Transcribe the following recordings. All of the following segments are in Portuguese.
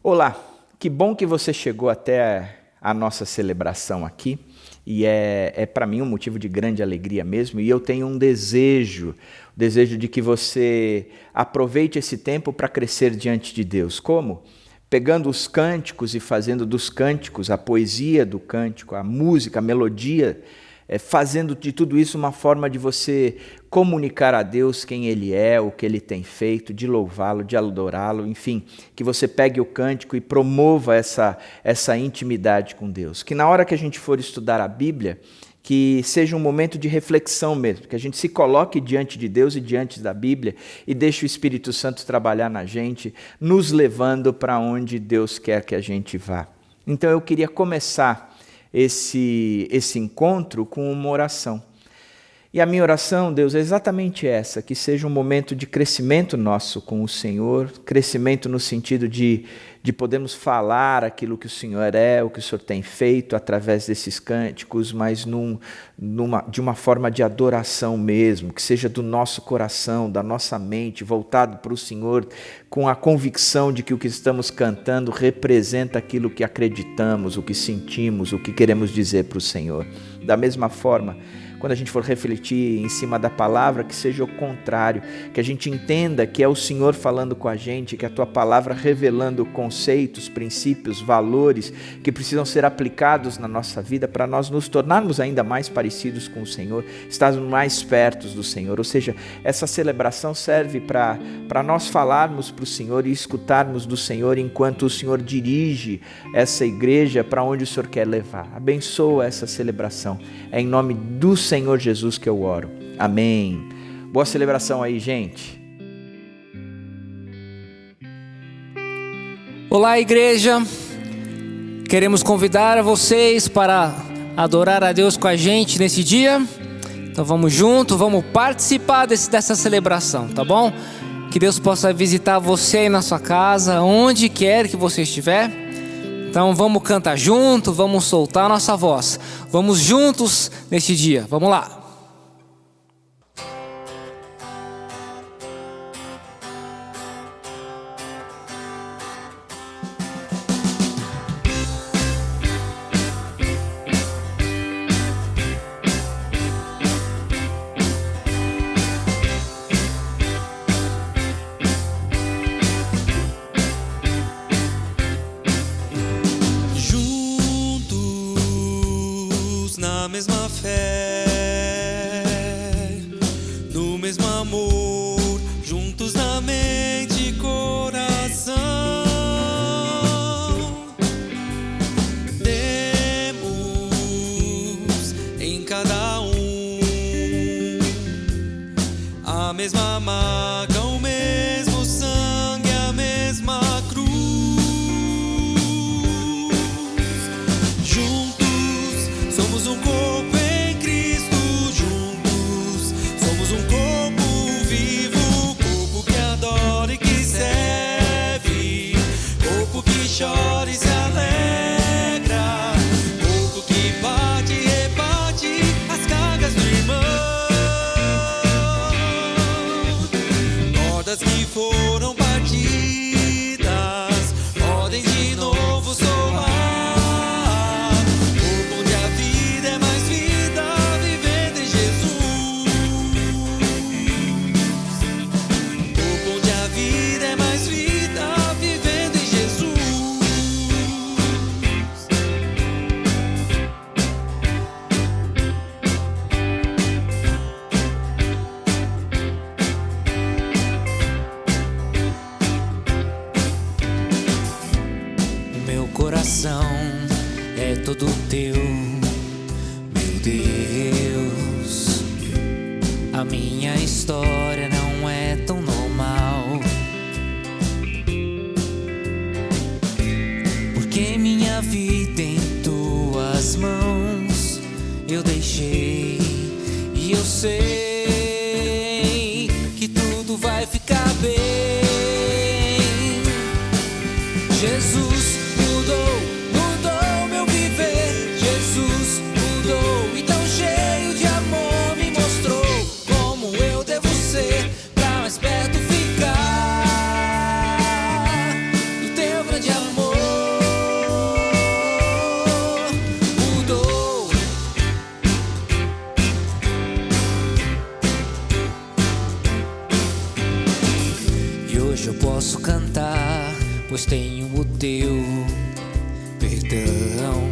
Olá, que bom que você chegou até a nossa celebração aqui e é para mim um motivo de grande alegria mesmo, e eu tenho um desejo de que você aproveite esse tempo para crescer diante de Deus. Como? Pegando os cânticos e fazendo dos cânticos a poesia do cântico, a música, a melodia, fazendo de tudo isso uma forma de você comunicar a Deus quem Ele é, o que Ele tem feito, de louvá-lo, de adorá-lo, enfim, que você pegue o cântico e promova essa intimidade com Deus. Que na hora que a gente for estudar a Bíblia, que seja um momento de reflexão mesmo, que a gente se coloque diante de Deus e diante da Bíblia e deixe o Espírito Santo trabalhar na gente, nos levando para onde Deus quer que a gente vá. Então eu queria começar esse encontro com uma oração. E a minha oração, Deus, é exatamente essa, que seja um momento de crescimento nosso com o Senhor, crescimento no sentido de podermos falar aquilo que o Senhor é, o que o Senhor tem feito através desses cânticos, mas de uma forma de adoração mesmo, que seja do nosso coração, da nossa mente, voltado para o Senhor, com a convicção de que o que estamos cantando representa aquilo que acreditamos, o que sentimos, o que queremos dizer para o Senhor. Da mesma forma, quando a gente for refletir em cima da palavra, que seja o contrário, que a gente entenda que é o Senhor falando com a gente, que a Tua palavra revelando conceitos, princípios, valores que precisam ser aplicados na nossa vida para nós nos tornarmos ainda mais parecidos com o Senhor, estarmos mais perto do Senhor. Ou seja, essa celebração serve para nós falarmos para o Senhor e escutarmos do Senhor enquanto o Senhor dirige essa igreja para onde o Senhor quer levar. Abençoa essa celebração. É em nome do Senhor Jesus que eu oro. Amém. Boa celebração aí, gente. Olá, igreja. Queremos convidar vocês para adorar a Deus com a gente nesse dia. Então vamos junto, vamos participar dessa celebração, tá bom? Que Deus possa visitar você aí na sua casa, onde quer que você estiver. Então vamos cantar junto, vamos soltar a nossa voz. Vamos juntos neste dia, vamos lá. Na mesma fé, no mesmo amor, juntos na mente e coração, temos em cada um a mesma marca, o mesmo sangue, a mesma cruz. Somos um corpo em Cristo, juntos somos um corpo vivo, corpo que adora e que serve, corpo que chora e se alegra, corpo que bate e rebate as cargas do irmão, cordas que foram partidas podem de novo soar. Coração é todo teu, meu Deus. A minha história não é tão normal, porque minha vida em tuas mãos eu deixei, e eu sei que tudo vai ficar bem. Jesus mudou meu viver. Jesus mudou, e tão cheio de amor me mostrou como eu devo ser pra mais perto ficar do teu grande amor. pois tenho o teu perdão.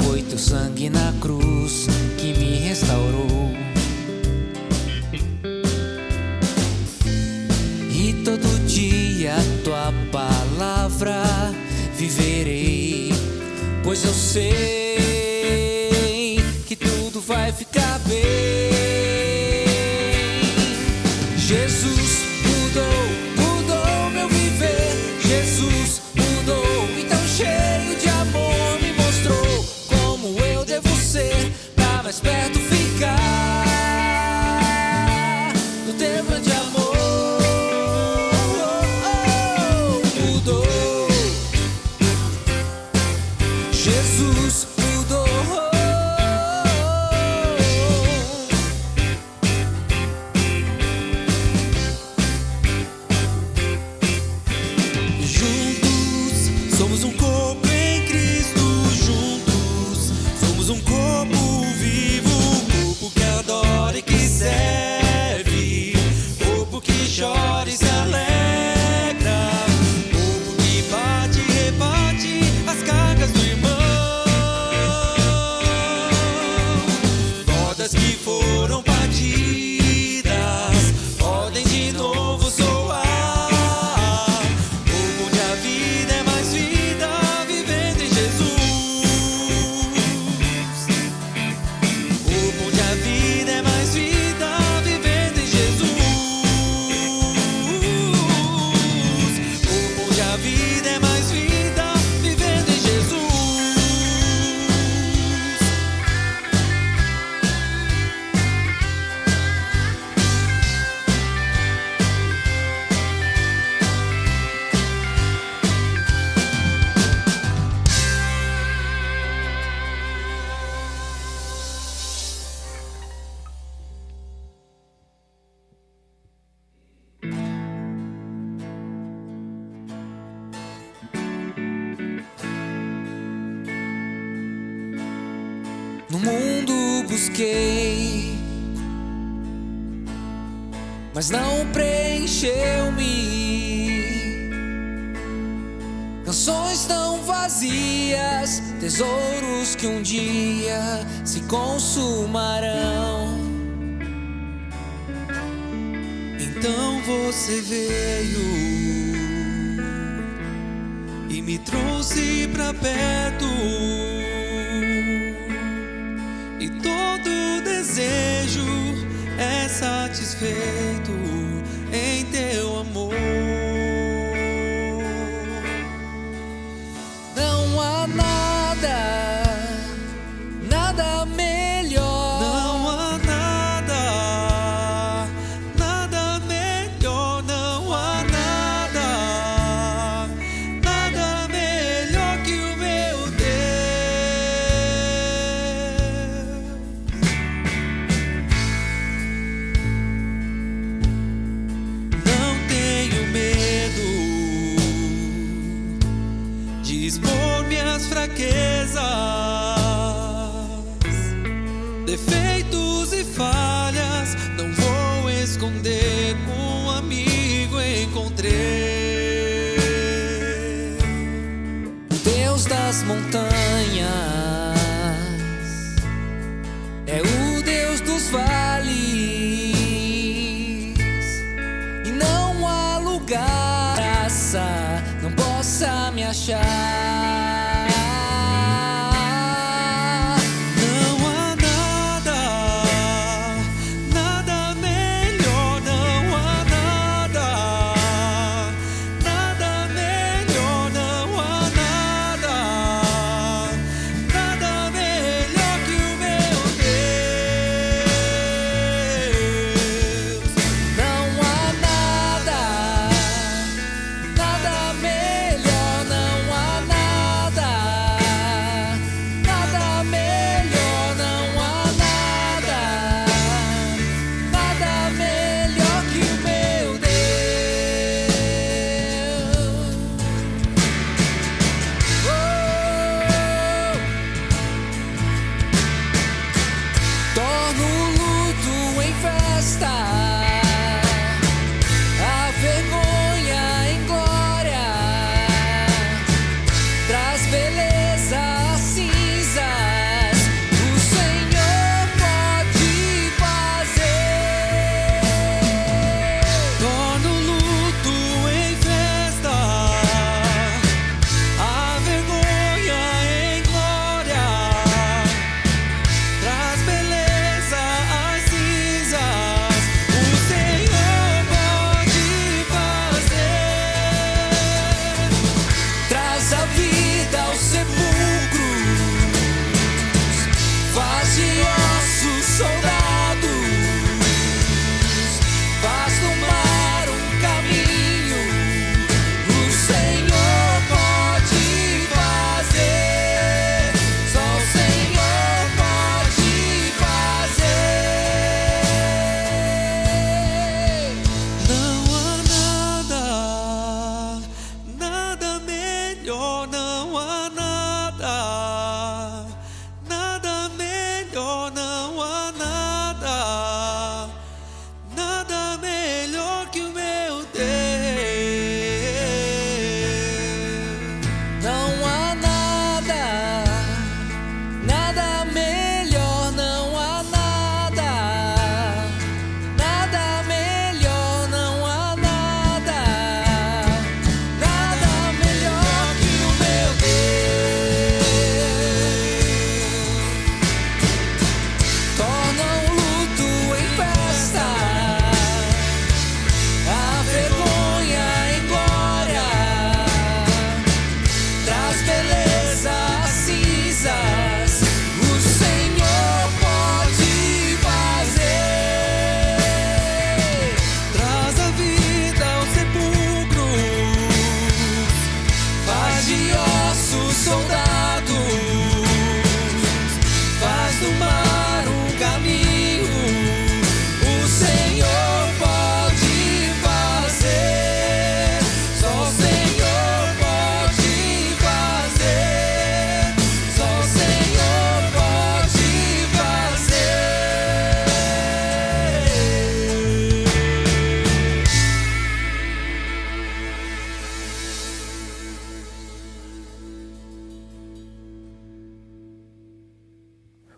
Foi teu sangue na cruz que me restaurou. E todo dia tua palavra viverei, pois eu sei que tudo vai ficar bem. Jesus mudou meu viver. Jesus mudou, então cheio de amor me mostrou como eu devo ser pra mais perto ficar do teu grande amor. Mudou, Jesus mudou. Juntos somos um corpo em Cristo. Juntos somos um corpo vivo, corpo que adora e que serve, corpo que chora e se alegra, corpo que bate e rebate as cargas do irmão. Cordas que foram partidas podem de novo soar. Corpo onde a vida é mais vida, vivendo em Jesus. Corpo onde a vida é mais vida, vivendo em Jesus. Corpo onde a vida é mais vida, vivendo em Jesus. No mundo busquei, mas não preencheu-me. Canções tão vazias, tesouros que um dia se consumarão. Então você veio e me trouxe pra perto, e todo desejo é satisfeito em teu amor. Não há nada melhor. Não há nada melhor. Não há nada melhor que o meu Deus. Não tenho medo de expor minhas fraquezas, defeitos e falhas. Não vou esconder, um amigo encontrei. O Deus das montanhas é o Deus dos vales, e não há lugar graça não possa me achar. Não há nada melhor. Não há nada melhor. Não há nada melhor que o meu Deus. Não há nada melhor, não há nada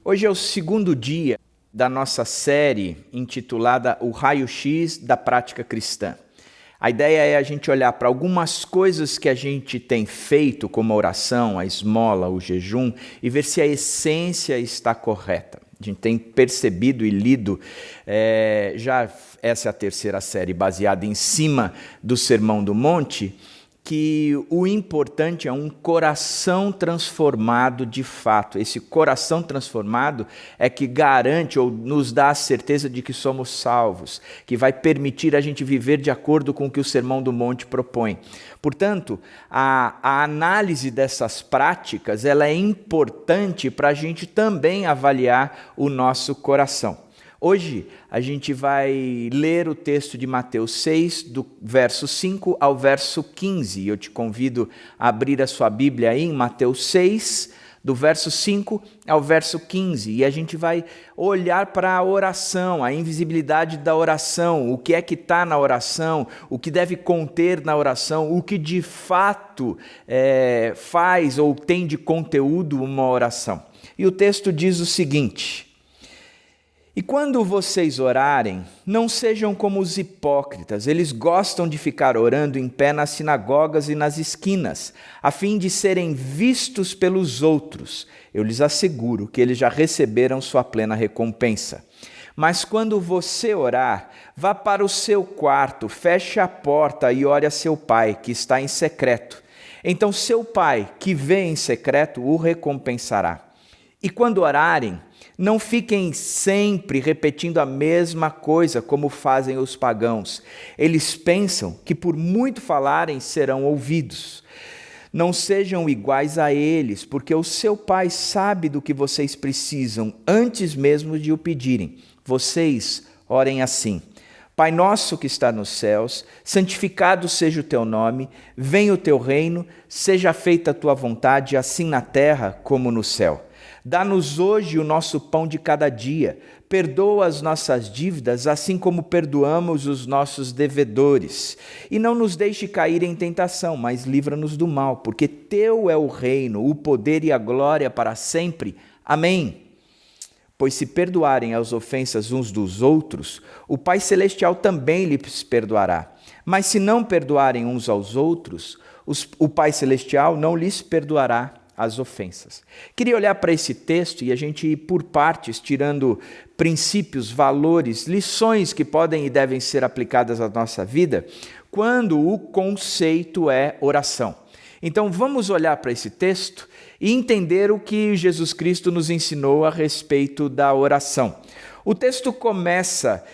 Hoje é o segundo dia da nossa série intitulada O Raio-X da Prática Cristã. A ideia é a gente olhar para algumas coisas que a gente tem feito, como a oração, a esmola, o jejum, e ver se a essência está correta. A gente tem percebido e lido, já essa é a terceira série baseada em cima do Sermão do Monte, que o importante é um coração transformado de fato. Esse coração transformado é que garante ou nos dá a certeza de que somos salvos, que vai permitir a gente viver de acordo com o que o Sermão do Monte propõe. Portanto, a análise dessas práticas ela é importante para a gente também avaliar o nosso coração. Hoje a gente vai ler o texto de Mateus 6, do verso 5 ao verso 15. Eu te convido a abrir a sua Bíblia aí em Mateus 6, do verso 5 ao verso 15. E a gente vai olhar para a oração, a invisibilidade da oração, o que é que está na oração, o que deve conter na oração, o que de fato faz ou tem de conteúdo uma oração. E o texto diz o seguinte: e quando vocês orarem, não sejam como os hipócritas. Eles gostam de ficar orando em pé nas sinagogas e nas esquinas, a fim de serem vistos pelos outros. Eu lhes asseguro que eles já receberam sua plena recompensa. Mas quando você orar, vá para o seu quarto, feche a porta e ore a seu pai, que está em secreto. Então seu pai, que vê em secreto, o recompensará. E quando orarem, não fiquem sempre repetindo a mesma coisa como fazem os pagãos. Eles pensam que por muito falarem serão ouvidos. Não sejam iguais a eles, porque o seu Pai sabe do que vocês precisam antes mesmo de o pedirem. Vocês orem assim: Pai nosso que está nos céus, santificado seja o teu nome, venha o teu reino, seja feita a tua vontade, assim na terra como no céu. Dá-nos hoje o nosso pão de cada dia. Perdoa as nossas dívidas, assim como perdoamos os nossos devedores. E não nos deixe cair em tentação, mas livra-nos do mal, porque teu é o reino, o poder e a glória para sempre. Amém. Pois se perdoarem as ofensas uns dos outros, o Pai Celestial também lhes perdoará. Mas se não perdoarem uns aos outros, o Pai Celestial não lhes perdoará as ofensas. Queria olhar para esse texto e a gente ir por partes, tirando princípios, valores, lições que podem e devem ser aplicadas à nossa vida, quando o conceito é oração. Então vamos olhar para esse texto e entender o que Jesus Cristo nos ensinou a respeito da oração. O texto começa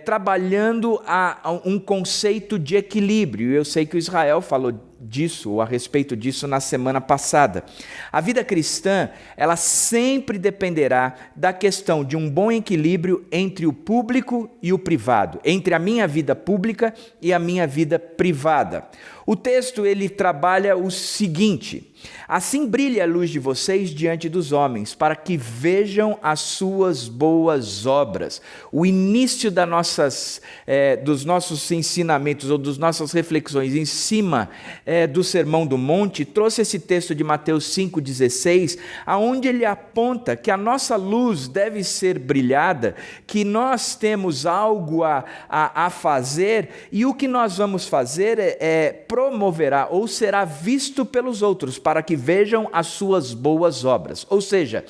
trabalhando um conceito de equilíbrio. Eu sei que o Israel falou disso, ou a respeito disso, na semana passada. A vida cristã, ela sempre dependerá da questão de um bom equilíbrio entre o público e o privado, entre a minha vida pública e a minha vida privada. O texto, ele trabalha o seguinte: assim brilha a luz de vocês diante dos homens, para que vejam as suas boas obras. O início dos nossos ensinamentos ou das nossas reflexões em cima do Sermão do Monte trouxe esse texto de Mateus 5,16, aonde ele aponta que a nossa luz deve ser brilhada, que nós temos algo a fazer, e o que nós vamos fazer promoverá ou será visto pelos outros, para que vejam as suas boas obras. Ou seja,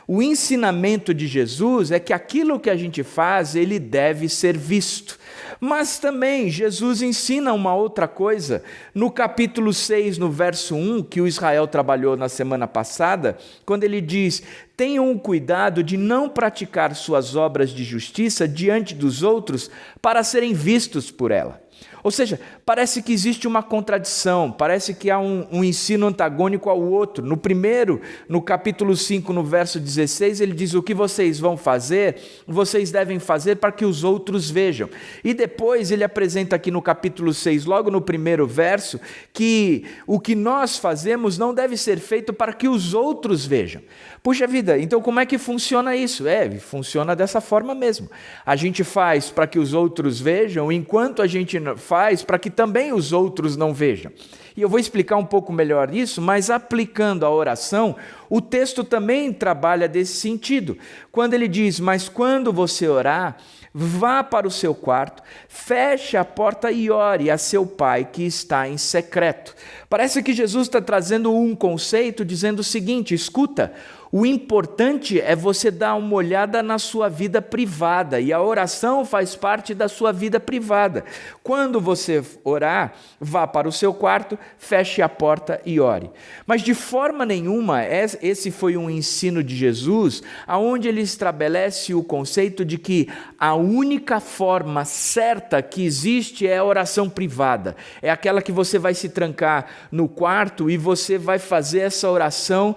o ensinamento de Jesus é que aquilo que a gente faz, ele deve ser visto. Mas também Jesus ensina uma outra coisa. No capítulo 6, no verso 1, que o Israel trabalhou na semana passada, quando ele diz: tenham o cuidado de não praticar suas obras de justiça diante dos outros para serem vistos por ela. Ou seja, parece que existe uma contradição, parece que há um ensino antagônico ao outro. No primeiro, no capítulo 5, no verso 16, ele diz: o que vocês vão fazer, vocês devem fazer para que os outros vejam. E depois ele apresenta aqui no capítulo 6, logo no primeiro verso, que o que nós fazemos não deve ser feito para que os outros vejam. Puxa vida, então como é que funciona isso? Funciona dessa forma mesmo. A gente faz para que os outros vejam, enquanto a gente faz para que também os outros não vejam. E eu vou explicar um pouco melhor isso, mas aplicando a oração, o texto também trabalha desse sentido. Quando ele diz, mas quando você orar, vá para o seu quarto, feche a porta e ore a seu pai que está em secreto. Parece que Jesus está trazendo um conceito dizendo o seguinte, escuta, o importante é você dar uma olhada na sua vida privada, e a oração faz parte da sua vida privada. Quando você orar, vá para o seu quarto, feche a porta e ore. Mas de forma nenhuma, esse foi um ensino de Jesus, onde ele estabelece o conceito de que a única forma certa que existe é a oração privada. É aquela que você vai se trancar no quarto e você vai fazer essa oração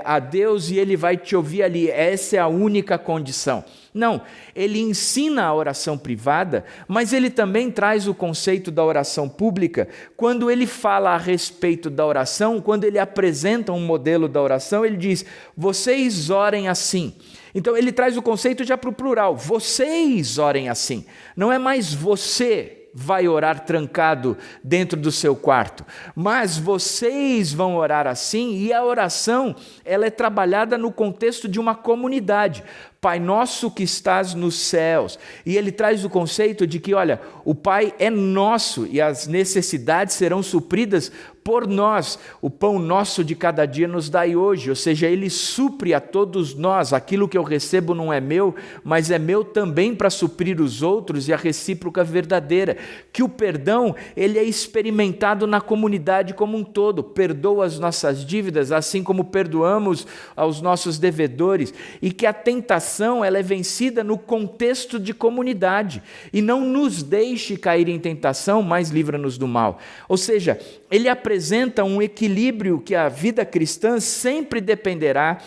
a Deus e ele vai te ouvir ali. Essa é a única condição. Não, ele ensina a oração privada, mas ele também traz o conceito da oração pública. Quando ele fala a respeito da oração, quando ele apresenta um modelo da oração, ele diz, vocês orem assim. Então ele traz o conceito já para o plural, vocês orem assim. Não é mais você vai orar trancado dentro do seu quarto, mas vocês vão orar assim, e a oração ela é trabalhada no contexto de uma comunidade. Pai nosso que estás nos céus, e ele traz o conceito de que, olha, o Pai é nosso e as necessidades serão supridas por nós. O pão nosso de cada dia nos dai hoje, ou seja, ele supre a todos nós. Aquilo que eu recebo não é meu, mas é meu também para suprir os outros, e a recíproca verdadeira. Que o perdão, ele é experimentado na comunidade como um todo. Perdoa as nossas dívidas, assim como perdoamos aos nossos devedores, e que a tentação ela é vencida no contexto de comunidade, e não nos deixe cair em tentação, mas livra-nos do mal. Ou seja, ele apresenta um equilíbrio que a vida cristã sempre dependerá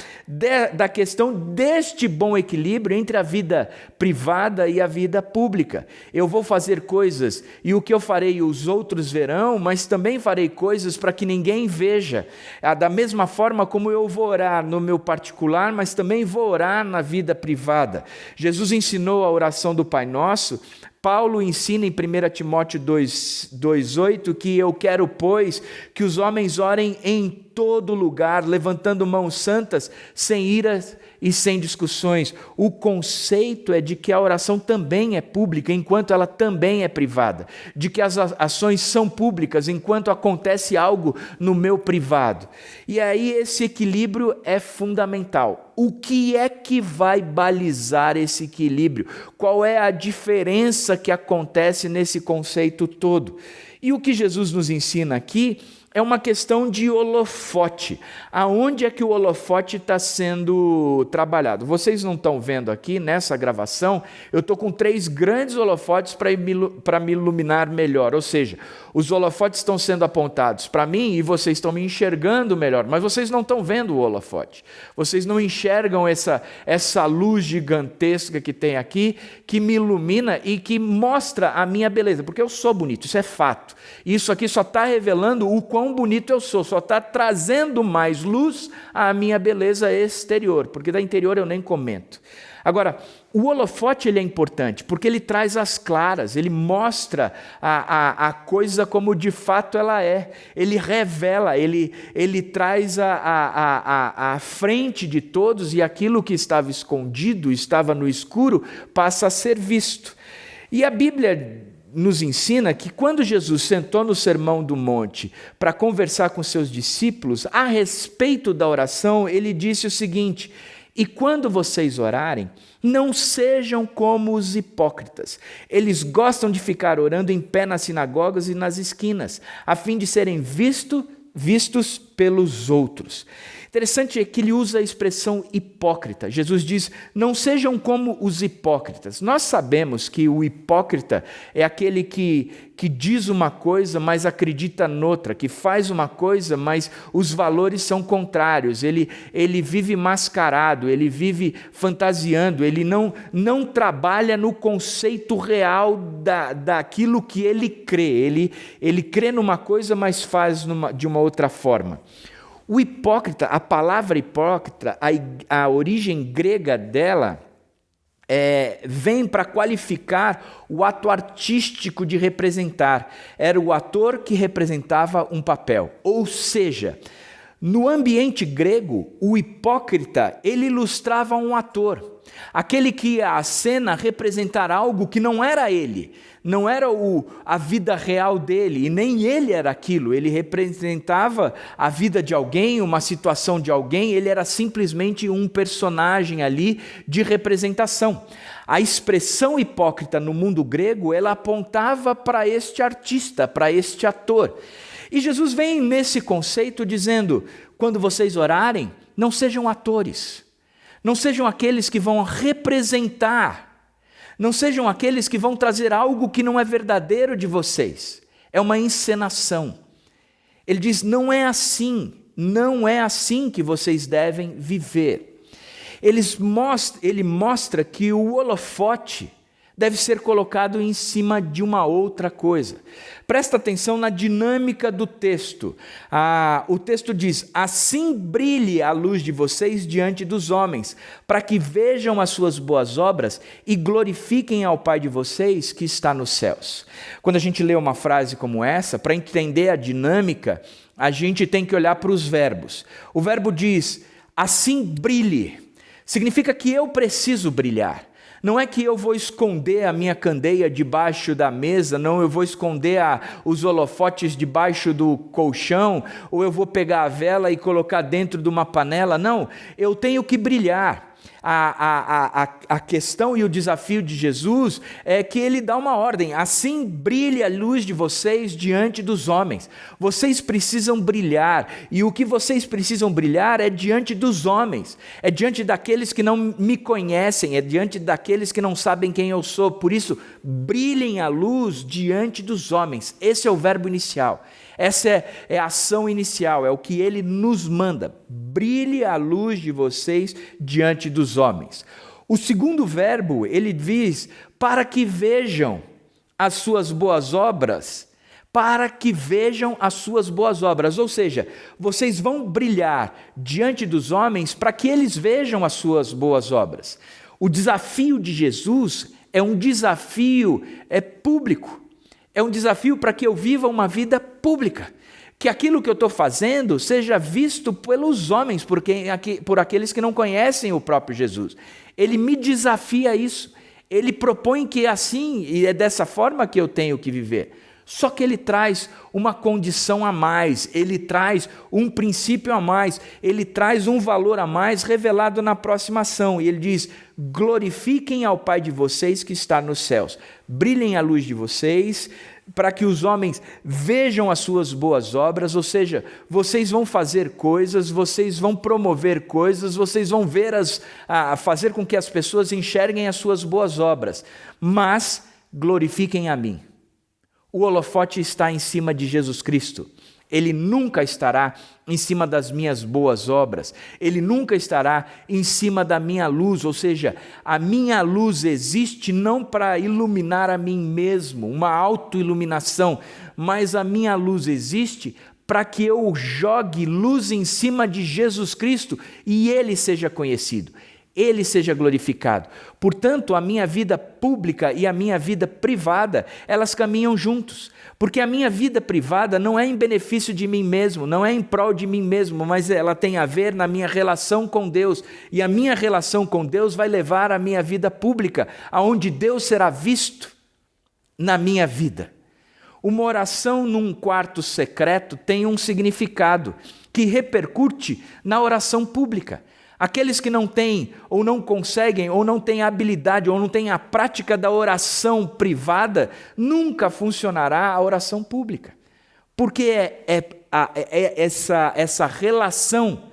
da questão deste bom equilíbrio entre a vida privada e a vida pública. Eu vou fazer coisas e o que eu farei os outros verão, mas também farei coisas para que ninguém veja. Da mesma forma como eu vou orar no meu particular, mas também vou orar na vida privada. Jesus ensinou a oração do Pai Nosso. Paulo ensina em 1 Timóteo 2,8 que eu quero, pois, que os homens orem em todo lugar, levantando mãos santas, sem iras e sem discussões. O conceito é de que a oração também é pública, enquanto ela também é privada. De que as ações são públicas, enquanto acontece algo no meu privado. E aí esse equilíbrio é fundamental. O que é que vai balizar esse equilíbrio? Qual é a diferença que acontece nesse conceito todo? E o que Jesus nos ensina aqui é uma questão de holofote. Aonde é que o holofote está sendo trabalhado? Vocês não estão vendo aqui nessa gravação, eu estou com 3 grandes holofotes para me iluminar melhor. Ou seja, os holofotes estão sendo apontados para mim e vocês estão me enxergando melhor, mas vocês não estão vendo o holofote. Vocês não enxergam essa luz gigantesca que tem aqui, que me ilumina e que mostra a minha beleza, porque eu sou bonito, isso é fato. Isso aqui só está revelando o quão bonito eu sou, só está trazendo mais luz à minha beleza exterior, porque da interior eu nem comento. Agora, o holofote ele é importante, porque ele traz as claras, ele mostra a coisa como de fato ela é, ele revela, ele traz à frente de todos, e aquilo que estava escondido, estava no escuro, passa a ser visto. E a Bíblia nos ensina que quando Jesus sentou no Sermão do Monte para conversar com seus discípulos a respeito da oração, ele disse o seguinte: e quando vocês orarem, não sejam como os hipócritas. Eles gostam de ficar orando em pé nas sinagogas e nas esquinas, a fim de serem vistos pelos outros. Interessante é que ele usa a expressão hipócrita. Jesus diz, não sejam como os hipócritas. Nós sabemos que o hipócrita é aquele que diz uma coisa, mas acredita noutra, que faz uma coisa, mas os valores são contrários. Ele vive mascarado, ele vive fantasiando, ele não trabalha no conceito real daquilo que ele crê. Ele crê numa coisa, mas faz de uma outra forma. O hipócrita, a palavra hipócrita, a origem grega dela vem para qualificar o ato artístico de representar. Era o ator que representava um papel. Ou seja, no ambiente grego, o hipócrita, ele ilustrava um ator. Aquele que ia à cena representar algo que não era ele, não era a vida real dele, e nem ele era aquilo. Ele representava a vida de alguém, uma situação de alguém, ele era simplesmente um personagem ali de representação. A expressão hipócrita no mundo grego, ela apontava para este artista, para este ator. E Jesus vem nesse conceito dizendo, quando vocês orarem, não sejam atores, não sejam aqueles que vão representar, não sejam aqueles que vão trazer algo que não é verdadeiro de vocês, é uma encenação. Ele diz, não é assim que vocês devem viver. Ele mostra que o holofote deve ser colocado em cima de uma outra coisa. Presta atenção na dinâmica do texto. O texto diz, assim brilhe a luz de vocês diante dos homens, para que vejam as suas boas obras e glorifiquem ao Pai de vocês que está nos céus. Quando a gente lê uma frase como essa, para entender a dinâmica, a gente tem que olhar para os verbos. O verbo diz, assim brilhe, significa que eu preciso brilhar. Não é que eu vou esconder a minha candeia debaixo da mesa, não, eu vou esconder os holofotes debaixo do colchão, ou eu vou pegar a vela e colocar dentro de uma panela, não, eu tenho que brilhar. A questão e o desafio de Jesus é que ele dá uma ordem, assim brilhe a luz de vocês diante dos homens. Vocês precisam brilhar, e o que vocês precisam brilhar é diante dos homens, é diante daqueles que não me conhecem, é diante daqueles que não sabem quem eu sou. Por isso, brilhem a luz diante dos homens. Esse é o verbo inicial. Essa é a ação inicial, é o que ele nos manda. Brilhe a luz de vocês diante dos homens. O segundo verbo, ele diz, para que vejam as suas boas obras. Para que vejam as suas boas obras. Ou seja, vocês vão brilhar diante dos homens para que eles vejam as suas boas obras. O desafio de Jesus é um desafio público. É um desafio para que eu viva uma vida pública, que aquilo que eu estou fazendo seja visto pelos homens, por aqueles que não conhecem o próprio Jesus. Ele me desafia a isso, ele propõe que é assim e é dessa forma que eu tenho que viver. Só que ele traz uma condição a mais, ele traz um princípio a mais, ele traz um valor a mais revelado na próxima ação. E ele diz, glorifiquem ao Pai de vocês que está nos céus. Brilhem a luz de vocês, para que os homens vejam as suas boas obras, ou seja, vocês vão fazer coisas, vocês vão promover coisas, vocês vão fazer com que as pessoas enxerguem as suas boas obras, mas glorifiquem a mim. O holofote está em cima de Jesus Cristo. Ele nunca estará em cima das minhas boas obras. Ele nunca estará em cima da minha luz. Ou seja, a minha luz existe não para iluminar a mim mesmo, uma autoiluminação, mas a minha luz existe para que eu jogue luz em cima de Jesus Cristo e Ele seja conhecido. Ele seja glorificado. Portanto, a minha vida pública e a minha vida privada, elas caminham juntos, porque a minha vida privada não é em benefício de mim mesmo, não é em prol de mim mesmo, mas ela tem a ver na minha relação com Deus, e a minha relação com Deus vai levar à minha vida pública, aonde Deus será visto na minha vida. Uma oração num quarto secreto tem um significado que repercute na oração pública. Aqueles que não têm, ou não conseguem, ou não têm a habilidade, ou não têm a prática da oração privada, nunca funcionará a oração pública. Porque essa relação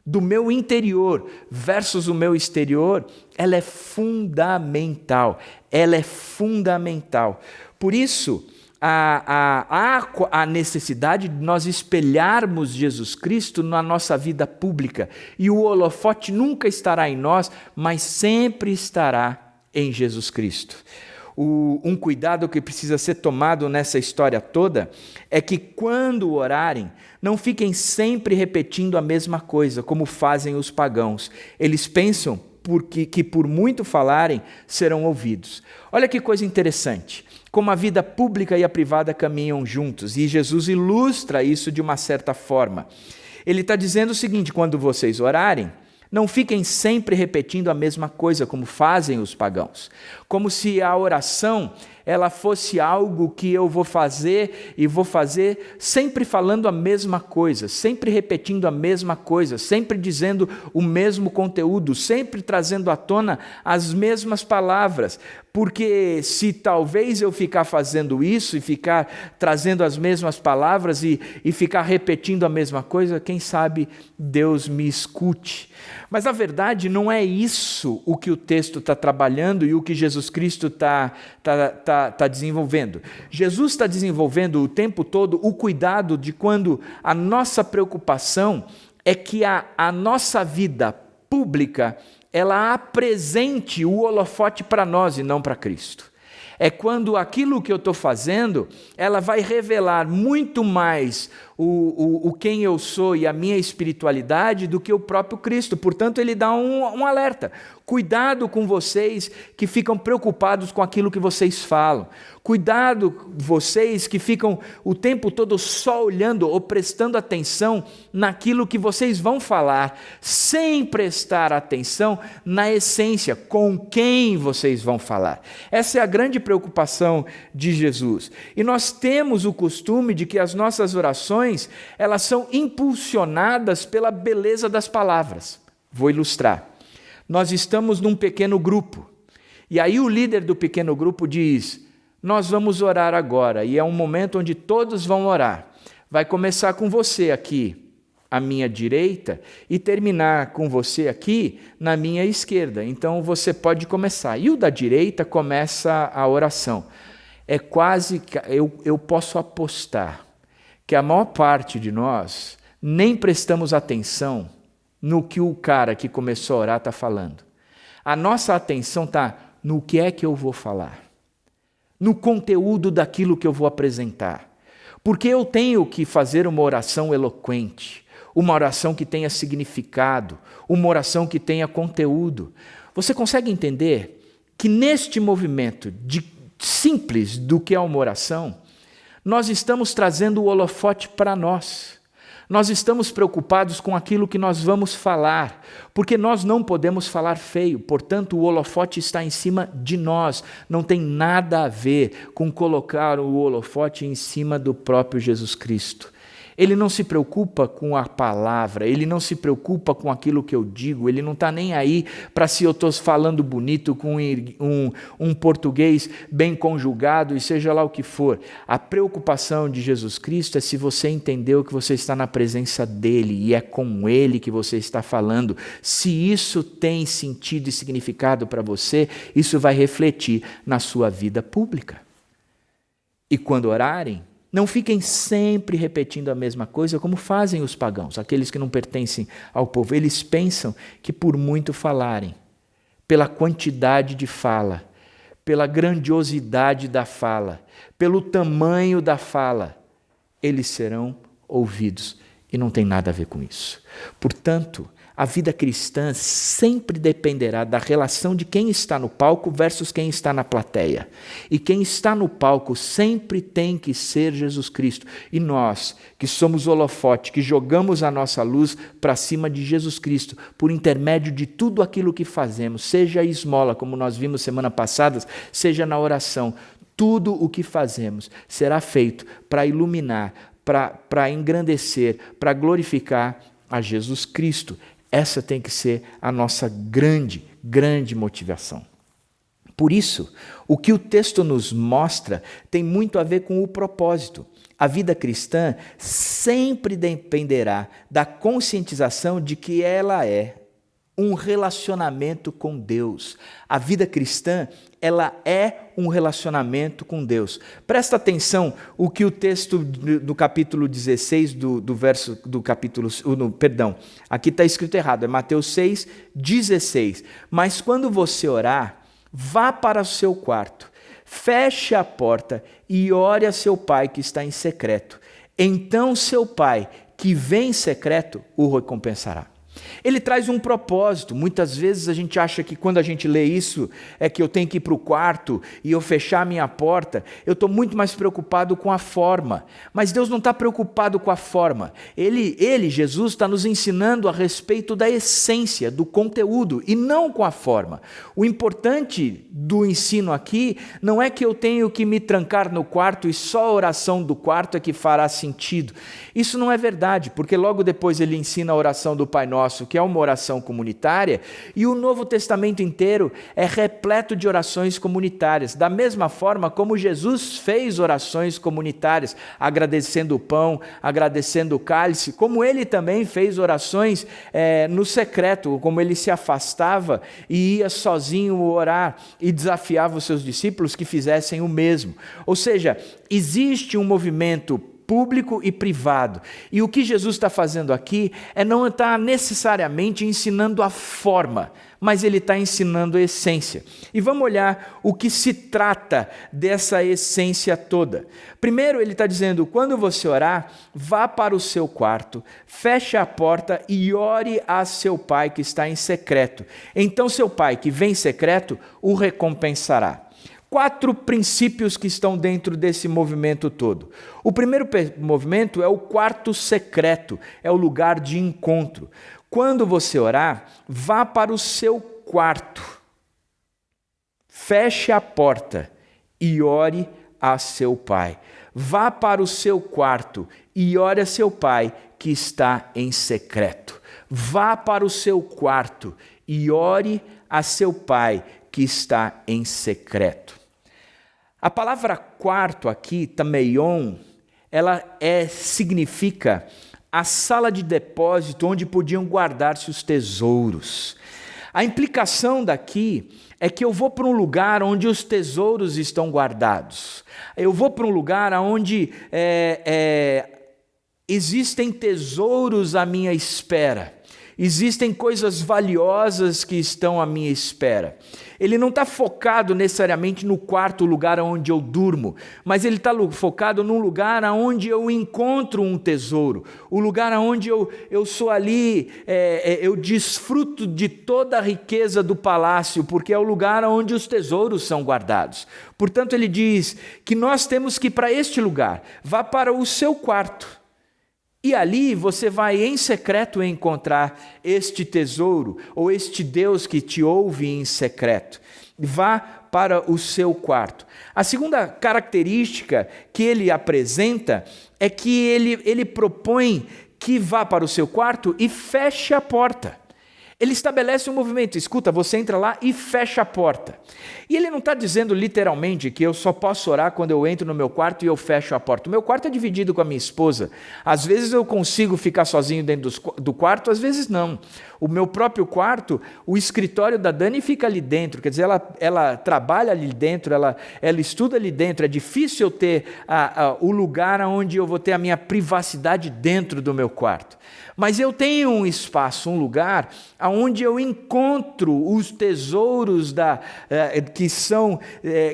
do meu interior versus o meu exterior, ela é fundamental. Ela é fundamental. Por isso, há necessidade de nós espelharmos Jesus Cristo na nossa vida pública, e o holofote nunca estará em nós, mas sempre estará em Jesus Cristo. Um cuidado que precisa ser tomado nessa história toda é que quando orarem, não fiquem sempre repetindo a mesma coisa, como fazem os pagãos. Eles pensam, que por muito falarem serão ouvidos. Olha que coisa interessante, como a vida pública e a privada caminham juntos, e Jesus ilustra isso de uma certa forma. Ele está dizendo o seguinte: quando vocês orarem, não fiquem sempre repetindo a mesma coisa, como fazem os pagãos, como se a oração ela fosse algo que eu vou fazer e vou fazer sempre falando a mesma coisa, sempre repetindo a mesma coisa, sempre dizendo o mesmo conteúdo, sempre trazendo à tona as mesmas palavras, porque se talvez eu ficar fazendo isso e ficar trazendo as mesmas palavras e ficar repetindo a mesma coisa, quem sabe Deus me escute. Mas na verdade não é isso o que o texto está trabalhando e o que Jesus Cristo está desenvolvendo. Jesus está desenvolvendo o tempo todo o cuidado de quando a nossa preocupação é que a nossa vida pública ela apresente o holofote para nós e não para Cristo. É quando aquilo que eu estou fazendo, ela vai revelar muito mais o quem eu sou e a minha espiritualidade do que o próprio Cristo. Portanto, ele dá um alerta. Cuidado com vocês que ficam preocupados com aquilo que vocês falam. Cuidado vocês que ficam o tempo todo só olhando ou prestando atenção naquilo que vocês vão falar, sem prestar atenção na essência, com quem vocês vão falar. Essa é a grande preocupação de Jesus. E nós temos o costume de que as nossas orações, elas são impulsionadas pela beleza das palavras. Vou ilustrar. Nós estamos num pequeno grupo, e aí o líder do pequeno grupo diz: nós vamos orar agora, e é um momento onde todos vão orar. Vai começar com você aqui, à minha direita, e terminar com você aqui, na minha esquerda. Então você pode começar. E o da direita começa a oração. É quase, eu posso apostar, que a maior parte de nós nem prestamos atenção no que o cara que começou a orar está falando. A nossa atenção está no que é que eu vou falar, no conteúdo daquilo que eu vou apresentar. Porque eu tenho que fazer uma oração eloquente, uma oração que tenha significado, uma oração que tenha conteúdo. Você consegue entender que neste movimento simples do que é uma oração, nós estamos trazendo o holofote para nós. Nós estamos preocupados com aquilo que nós vamos falar, porque nós não podemos falar feio, portanto o holofote está em cima de nós. Não tem nada a ver com colocar o holofote em cima do próprio Jesus Cristo. Ele não se preocupa com a palavra, ele não se preocupa com aquilo que eu digo, ele não está nem aí para se eu estou falando bonito com um português bem conjugado e seja lá o que for. A preocupação de Jesus Cristo é se você entendeu que você está na presença dele e é com ele que você está falando. Se isso tem sentido e significado para você, isso vai refletir na sua vida pública. E quando orarem, não fiquem sempre repetindo a mesma coisa como fazem os pagãos, aqueles que não pertencem ao povo. Eles pensam que por muito falarem, pela quantidade de fala, pela grandiosidade da fala, pelo tamanho da fala, eles serão ouvidos. E não tem nada a ver com isso. Portanto, a vida cristã sempre dependerá da relação de quem está no palco versus quem está na plateia. E quem está no palco sempre tem que ser Jesus Cristo. E nós, que somos holofote, que jogamos a nossa luz para cima de Jesus Cristo, por intermédio de tudo aquilo que fazemos, seja a esmola, como nós vimos semana passada, seja na oração, tudo o que fazemos será feito para iluminar, para engrandecer, para glorificar a Jesus Cristo. Essa tem que ser a nossa grande, grande motivação. Por isso, o que o texto nos mostra tem muito a ver com o propósito. A vida cristã sempre dependerá da conscientização de que ela é um relacionamento com Deus. A vida cristã, ela é um relacionamento com Deus. Presta atenção o que o texto do capítulo 16 aqui está escrito errado, é Mateus 6, 16. Mas quando você orar, vá para o seu quarto, feche a porta e ore a seu pai que está em secreto. Então seu pai, que vem em secreto, o recompensará. Ele traz um propósito. Muitas vezes a gente acha que quando a gente lê isso, é que eu tenho que ir para o quarto e eu fechar a minha porta. Eu estou muito mais preocupado com a forma. Mas Deus não está preocupado com a forma. Jesus, está nos ensinando a respeito da essência, do conteúdo, e não com a forma. O importante do ensino aqui não é que eu tenho que me trancar no quarto e só a oração do quarto é que fará sentido. Isso não é verdade, porque logo depois ele ensina a oração do Pai Nosso, que é uma oração comunitária, e o Novo Testamento inteiro é repleto de orações comunitárias, da mesma forma como Jesus fez orações comunitárias, agradecendo o pão, agradecendo o cálice, como ele também fez orações no secreto, como ele se afastava e ia sozinho orar e desafiava os seus discípulos que fizessem o mesmo. Ou seja, existe um movimento público e privado. E o que Jesus está fazendo aqui não está necessariamente ensinando a forma, mas ele está ensinando a essência. E vamos olhar o que se trata dessa essência toda. Primeiro ele está dizendo, quando você orar, vá para o seu quarto, feche a porta e ore a seu pai que está em secreto. Então seu pai que vem em secreto o recompensará. 4 princípios que estão dentro desse movimento todo. O primeiro movimento é o quarto secreto, é o lugar de encontro. Quando você orar, vá para o seu quarto, feche a porta e ore a seu pai. Vá para o seu quarto e ore a seu pai que está em secreto. Vá para o seu quarto e ore a seu pai que está em secreto. A palavra quarto aqui, tameion, ela significa a sala de depósito onde podiam guardar-se os tesouros. A implicação daqui é que eu vou para um lugar onde os tesouros estão guardados. Eu vou para um lugar onde existem tesouros à minha espera. Existem coisas valiosas que estão à minha espera. Ele não está focado necessariamente no quarto lugar onde eu durmo, mas ele está focado num lugar onde eu encontro um tesouro, o lugar onde eu sou ali, eu desfruto de toda a riqueza do palácio, porque é o lugar onde os tesouros são guardados. Portanto, ele diz que nós temos que ir para este lugar, vá para o seu quarto. E ali você vai em secreto encontrar este tesouro, ou este Deus que te ouve em secreto. Vá para o seu quarto. A segunda característica que ele apresenta é que ele propõe que vá para o seu quarto e feche a porta. Ele estabelece um movimento, escuta, você entra lá e fecha a porta. E ele não está dizendo literalmente que eu só posso orar quando eu entro no meu quarto e eu fecho a porta. O meu quarto é dividido com a minha esposa. Às vezes eu consigo ficar sozinho dentro do quarto, às vezes não. O meu próprio quarto, o escritório da Dani fica ali dentro, quer dizer, ela trabalha ali dentro, ela estuda ali dentro. É difícil eu ter o lugar onde eu vou ter a minha privacidade dentro do meu quarto. Mas eu tenho um espaço, um lugar onde eu encontro os tesouros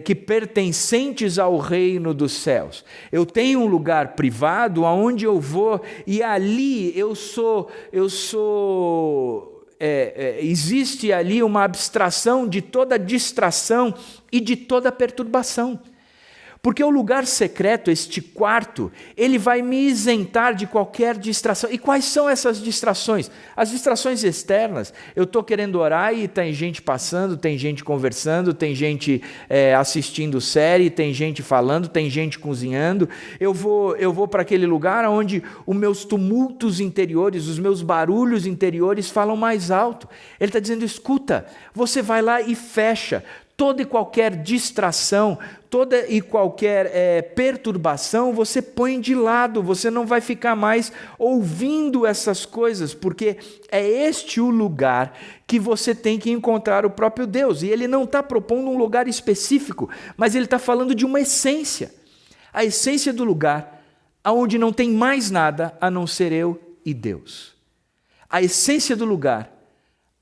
que pertencentes ao reino dos céus. Eu tenho um lugar privado onde eu vou e ali existe ali uma abstração de toda distração e de toda perturbação. Porque o lugar secreto, este quarto, ele vai me isentar de qualquer distração. E quais são essas distrações? As distrações externas. Eu estou querendo orar e tem gente passando, tem gente conversando, tem gente assistindo série, tem gente falando, tem gente cozinhando. Eu vou para aquele lugar onde os meus tumultos interiores, os meus barulhos interiores falam mais alto. Ele está dizendo, escuta, você vai lá e fecha toda e qualquer distração, toda e qualquer perturbação, você põe de lado, você não vai ficar mais ouvindo essas coisas, porque é este o lugar que você tem que encontrar o próprio Deus. E ele não está propondo um lugar específico, mas ele está falando de uma essência. A essência do lugar onde não tem mais nada a não ser eu e Deus. A essência do lugar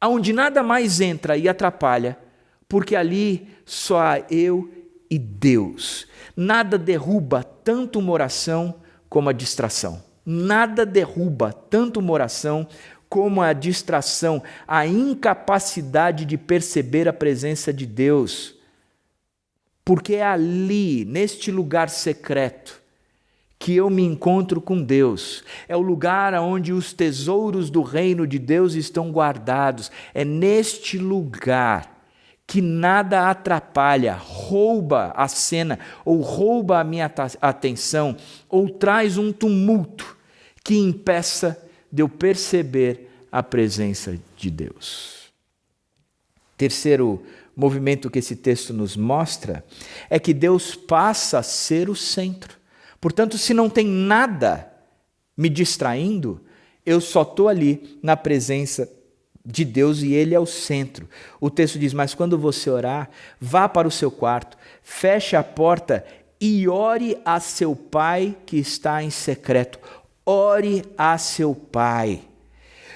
onde nada mais entra e atrapalha, porque ali só há eu e Deus. Nada derruba tanto uma oração como a distração. Nada derruba tanto uma oração como a distração, a incapacidade de perceber a presença de Deus. Porque é ali, neste lugar secreto, que eu me encontro com Deus. É o lugar onde os tesouros do reino de Deus estão guardados. É neste lugar que nada atrapalha, rouba a cena, ou rouba a minha atenção, ou traz um tumulto que impeça de eu perceber a presença de Deus. Terceiro movimento que esse texto nos mostra é que Deus passa a ser o centro. Portanto, se não tem nada me distraindo, eu só estou ali na presença de Deus e Ele é o centro. O texto diz, mas quando você orar, vá para o seu quarto, feche a porta e ore a seu pai que está em secreto. Ore a seu pai.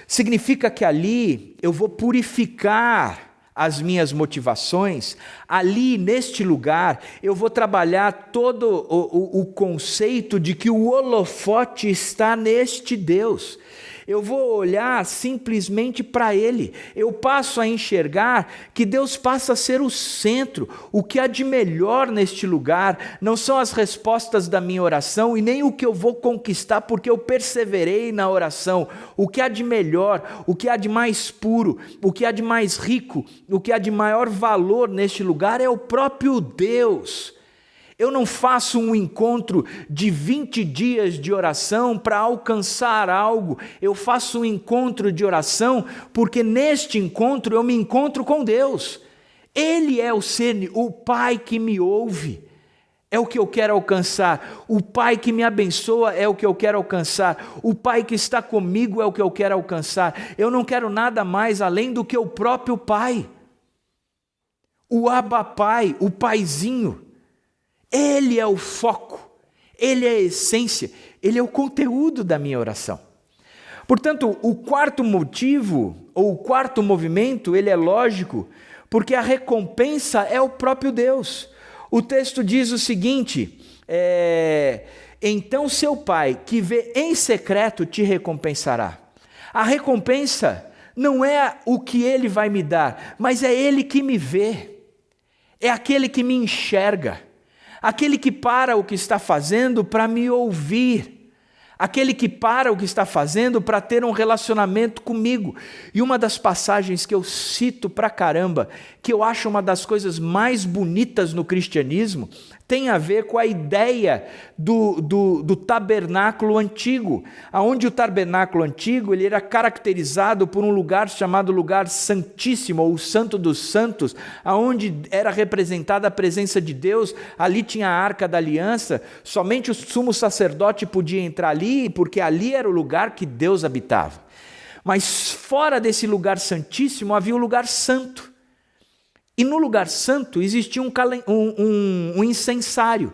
Significa que ali eu vou purificar as minhas motivações, ali neste lugar eu vou trabalhar todo o conceito de que o holofote está neste Deus. Eu vou olhar simplesmente para Ele. Eu passo a enxergar que Deus passa a ser o centro. O que há de melhor neste lugar não são as respostas da minha oração e nem o que eu vou conquistar porque eu perseverei na oração. O que há de melhor, o que há de mais puro, o que há de mais rico, o que há de maior valor neste lugar é o próprio Deus. Eu não faço um encontro de 20 dias de oração para alcançar algo. Eu faço um encontro de oração porque neste encontro eu me encontro com Deus. Ele é o ser, o Pai que me ouve. É o que eu quero alcançar. O Pai que me abençoa é o que eu quero alcançar. O Pai que está comigo é o que eu quero alcançar. Eu não quero nada mais além do que o próprio Pai. O Abba Pai, o Paizinho. Ele é o foco, Ele é a essência, Ele é o conteúdo da minha oração. Portanto, o quarto motivo, ou o quarto movimento, ele é lógico, porque a recompensa é o próprio Deus. O texto diz o seguinte, então seu Pai, que vê em secreto, te recompensará. A recompensa não é o que Ele vai me dar, mas é Ele que me vê, é aquele que me enxerga. Aquele que para o que está fazendo para me ouvir. Aquele que para o que está fazendo para ter um relacionamento comigo. E uma das passagens que eu cito pra caramba, que eu acho uma das coisas mais bonitas no cristianismo, tem a ver com a ideia do tabernáculo antigo, onde o tabernáculo antigo ele era caracterizado por um lugar chamado lugar santíssimo, ou Santo dos Santos, onde era representada a presença de Deus. Ali tinha a Arca da Aliança, somente o sumo sacerdote podia entrar ali, porque ali era o lugar que Deus habitava. Mas fora desse lugar santíssimo havia o lugar santo. E no lugar santo existia um incensário.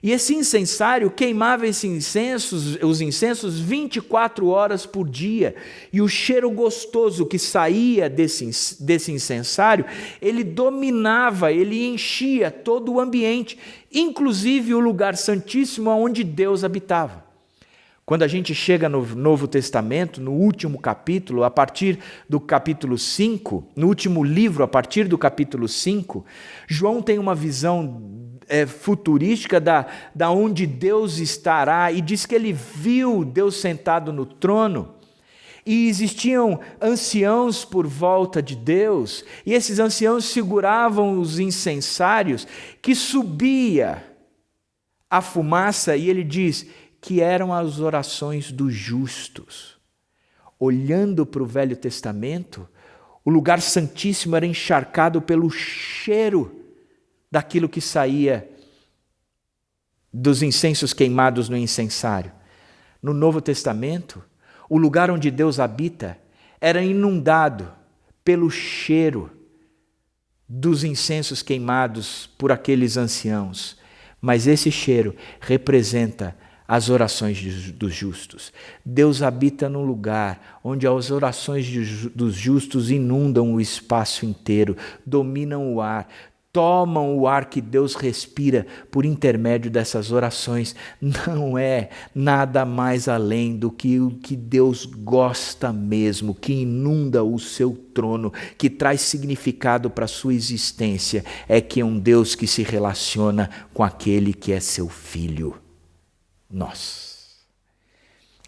E esse incensário queimava os incensos 24 horas por dia. E o cheiro gostoso que saía desse incensário, ele dominava, ele enchia todo o ambiente, inclusive o lugar santíssimo onde Deus habitava. Quando a gente chega no Novo Testamento, no último capítulo, a partir do capítulo 5, no último livro, a partir do capítulo 5, João tem uma visão futurística da onde Deus estará, e diz que ele viu Deus sentado no trono, e existiam anciãos por volta de Deus, e esses anciãos seguravam os incensários, que subia a fumaça, e ele diz que eram as orações dos justos. Olhando para o Velho Testamento, o lugar santíssimo era encharcado pelo cheiro daquilo que saía dos incensos queimados no incensário. No Novo Testamento, o lugar onde Deus habita era inundado pelo cheiro dos incensos queimados por aqueles anciãos. Mas esse cheiro representa as orações dos justos. Deus habita num lugar onde as orações dos justos inundam o espaço inteiro, dominam o ar. tomam o ar que Deus respira por intermédio dessas orações. Não é nada mais além do que o que Deus gosta mesmo, que inunda o seu trono, que traz significado para a sua existência. É que é um Deus que se relaciona com aquele que é seu filho, nós.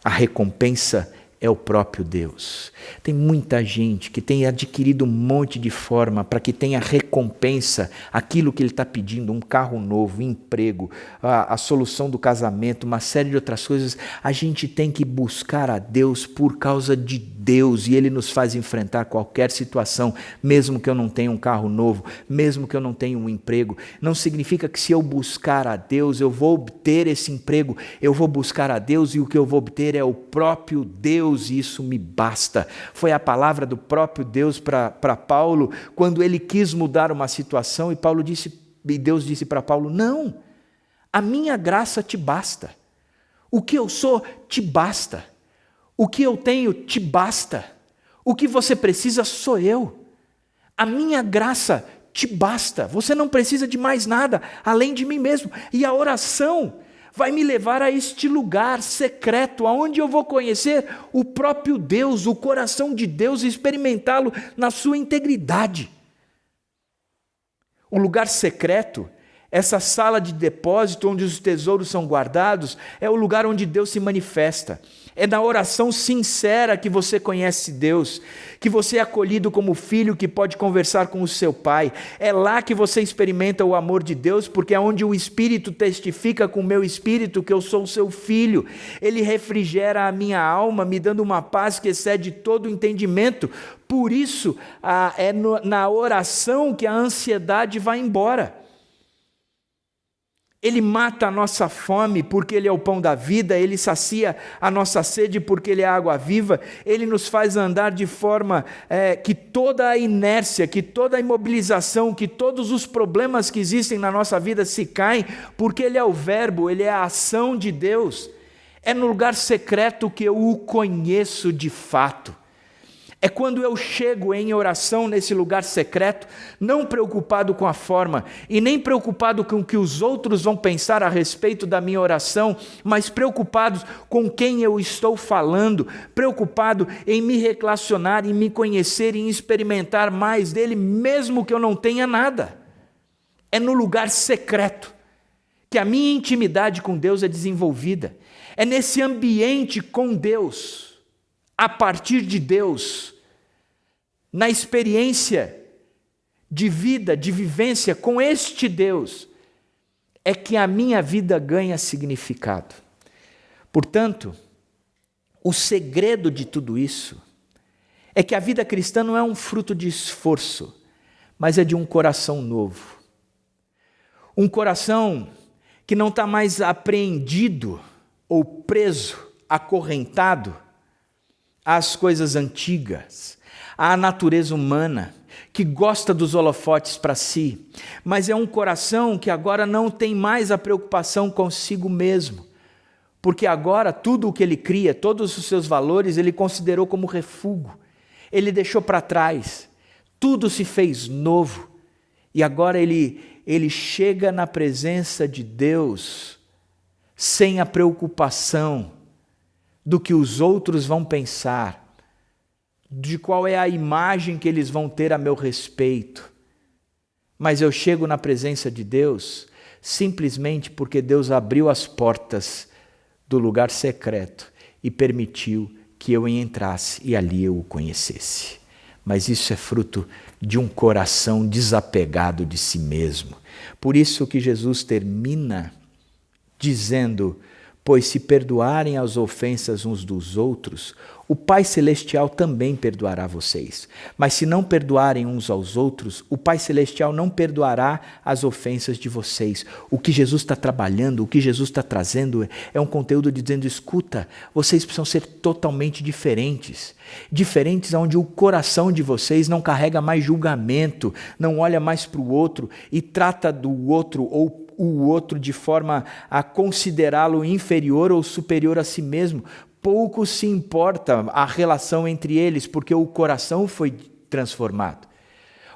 A recompensa é o próprio Deus. Tem muita gente que tem adquirido um monte de forma para que tenha recompensa aquilo que ele está pedindo, um carro novo, emprego, a solução do casamento, uma série de outras coisas. A gente tem que buscar a Deus por causa de Deus, e Ele nos faz enfrentar qualquer situação, mesmo que eu não tenha um carro novo, mesmo que eu não tenha um emprego. Não significa que se eu buscar a Deus, eu vou obter esse emprego. Eu vou buscar a Deus e o que eu vou obter é o próprio Deus, e isso me basta. Foi a palavra do próprio Deus para Paulo, quando ele quis mudar uma situação, e Deus disse para Paulo: não, a minha graça te basta. O que eu sou te basta. O que eu tenho te basta. O que você precisa sou eu. A minha graça te basta. Você não precisa de mais nada além de mim mesmo. E a oração vai me levar a este lugar secreto, aonde eu vou conhecer o próprio Deus, o coração de Deus, e experimentá-lo na sua integridade. O lugar secreto, essa sala de depósito onde os tesouros são guardados, é o lugar onde Deus se manifesta. É na oração sincera que você conhece Deus, que você é acolhido como filho que pode conversar com o seu pai. É lá que você experimenta o amor de Deus, porque é onde o Espírito testifica com o meu espírito que eu sou o seu filho. Ele refrigera a minha alma, me dando uma paz que excede todo o entendimento. Por isso, na oração que a ansiedade vai embora. Ele mata a nossa fome porque Ele é o pão da vida, Ele sacia a nossa sede porque Ele é a água viva, Ele nos faz andar de forma que toda a inércia, que toda a imobilização, que todos os problemas que existem na nossa vida se caem, porque Ele é o verbo, Ele é a ação de Deus. É no lugar secreto que eu o conheço de fato. É quando eu chego em oração nesse lugar secreto, não preocupado com a forma e nem preocupado com o que os outros vão pensar a respeito da minha oração, mas preocupado com quem eu estou falando, preocupado em me relacionar, em me conhecer, em experimentar mais dele, mesmo que eu não tenha nada. É no lugar secreto que a minha intimidade com Deus é desenvolvida. É nesse ambiente com Deus, a partir de Deus, na experiência de vida, de vivência com este Deus, é que a minha vida ganha significado. Portanto, o segredo de tudo isso é que a vida cristã não é um fruto de esforço, mas é de um coração novo. Um coração que não está mais apreendido ou preso, acorrentado às coisas antigas, à natureza humana, que gosta dos holofotes para si, mas é um coração que agora não tem mais a preocupação consigo mesmo, porque agora tudo o que ele cria, todos os seus valores, ele considerou como refúgio, ele deixou para trás, tudo se fez novo, e agora ele chega na presença de Deus sem a preocupação do que os outros vão pensar, de qual é a imagem que eles vão ter a meu respeito. Mas eu chego na presença de Deus simplesmente porque Deus abriu as portas do lugar secreto e permitiu que eu entrasse e ali eu o conhecesse. Mas isso é fruto de um coração desapegado de si mesmo. Por isso que Jesus termina dizendo: pois se perdoarem as ofensas uns dos outros, o Pai Celestial também perdoará vocês. Mas se não perdoarem uns aos outros, o Pai Celestial não perdoará as ofensas de vocês. O que Jesus está trabalhando, o que Jesus está trazendo é um conteúdo dizendo: escuta, vocês precisam ser totalmente diferentes. Diferentes onde o coração de vocês não carrega mais julgamento, não olha mais para o outro e trata do outro ou o outro de forma a considerá-lo inferior ou superior a si mesmo. Pouco se importa a relação entre eles, porque o coração foi transformado.